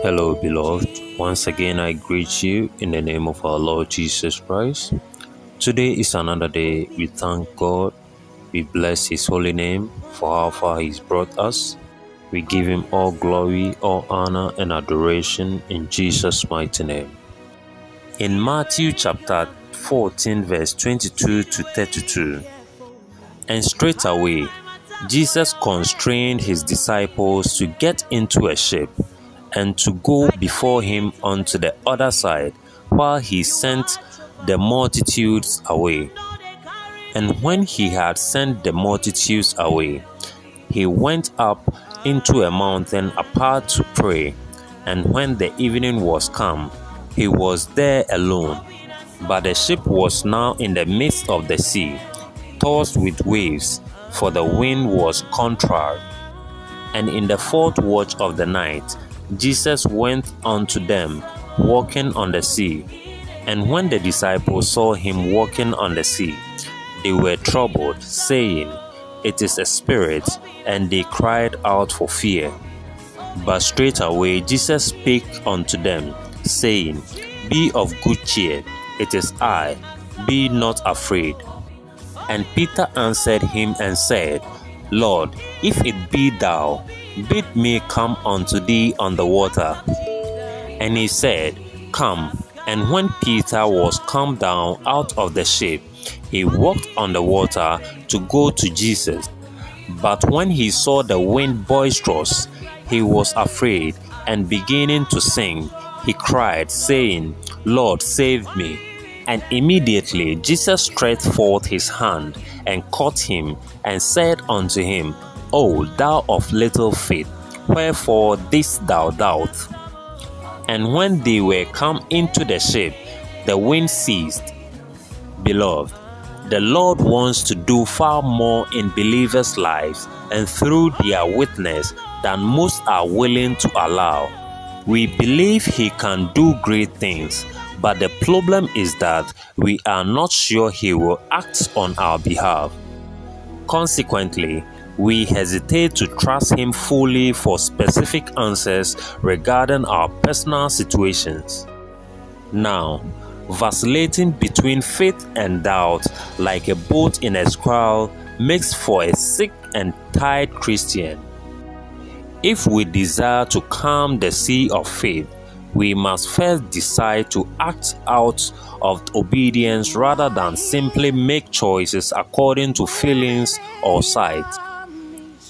Hello, beloved. Once again, I greet you in the name of our Lord Jesus Christ. Today is another day. We thank God. We bless His holy name for how far He's brought us. We give Him all glory, all honor, and adoration in Jesus' mighty name. In Matthew chapter 14, verse 22 to 32, and straightway Jesus constrained His disciples to get into a ship and to go before Him unto the other side, while He sent the multitudes away. And when He had sent the multitudes away, He went up into a mountain apart to pray. And when the evening was come, He was there alone. But the ship was now in the midst of the sea, tossed with waves, for the wind was contrary. And in the fourth watch of the night, Jesus went unto them, walking on the sea. And when the disciples saw Him walking on the sea, they were troubled, saying, It is a spirit, and they cried out for fear. But straightway Jesus spake unto them, saying, Be of good cheer, it is I, be not afraid. And Peter answered Him and said, Lord, if it be Thou, bid me come unto Thee on the water. And He said, Come. And when Peter was come down out of the ship, he walked on the water to go to Jesus. But when he saw the wind boisterous, he was afraid, and beginning to sink, he cried, saying, Lord, save me. And immediately Jesus stretched forth His hand, and caught him, and said unto him, O thou of little faith, wherefore didst thou doubt? And when they were come into the ship, the wind ceased. Beloved, the Lord wants to do far more in believers' lives and through their witness than most are willing to allow. We believe He can do great things, but the problem is that we are not sure He will act on our behalf. Consequently, we hesitate to trust Him fully for specific answers regarding our personal situations. Now, vacillating between faith and doubt, like a boat in a squall, makes for a sick and tired Christian. If we desire to calm the sea of faith, we must first decide to act out of obedience rather than simply make choices according to feelings or sight.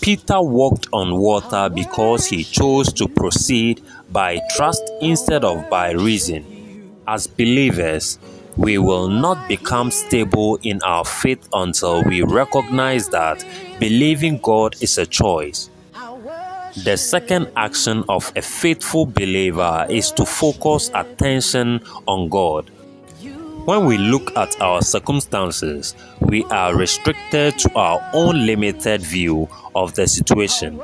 Peter walked on water because he chose to proceed by trust instead of by reason. As believers, we will not become stable in our faith until we recognize that believing God is a choice. The second action of a faithful believer is to focus attention on God. When we look at our circumstances, we are restricted to our own limited view of the situation.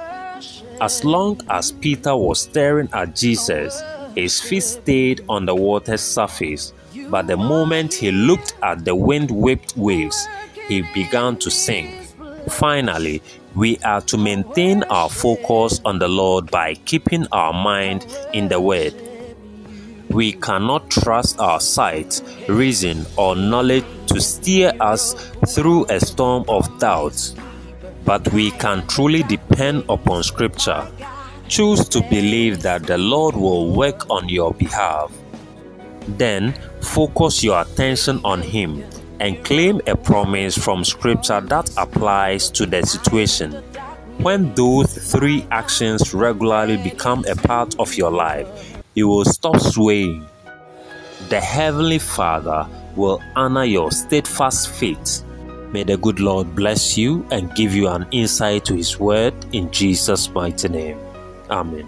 As long as Peter was staring at Jesus, his feet stayed on the water's surface, but the moment he looked at the wind-whipped waves, he began to sink. Finally, we are to maintain our focus on the Lord by keeping our mind in the Word. We cannot trust our sight, reason, or knowledge to steer us through a storm of doubt, but we can truly depend upon Scripture. Choose to believe that the Lord will work on your behalf. Then, focus your attention on Him and claim a promise from Scripture that applies to the situation. When those three actions regularly become a part of your life, you will stop swaying. The Heavenly Father will honor your steadfast faith. May the good Lord bless you and give you an insight to His word in Jesus' mighty name. Amen.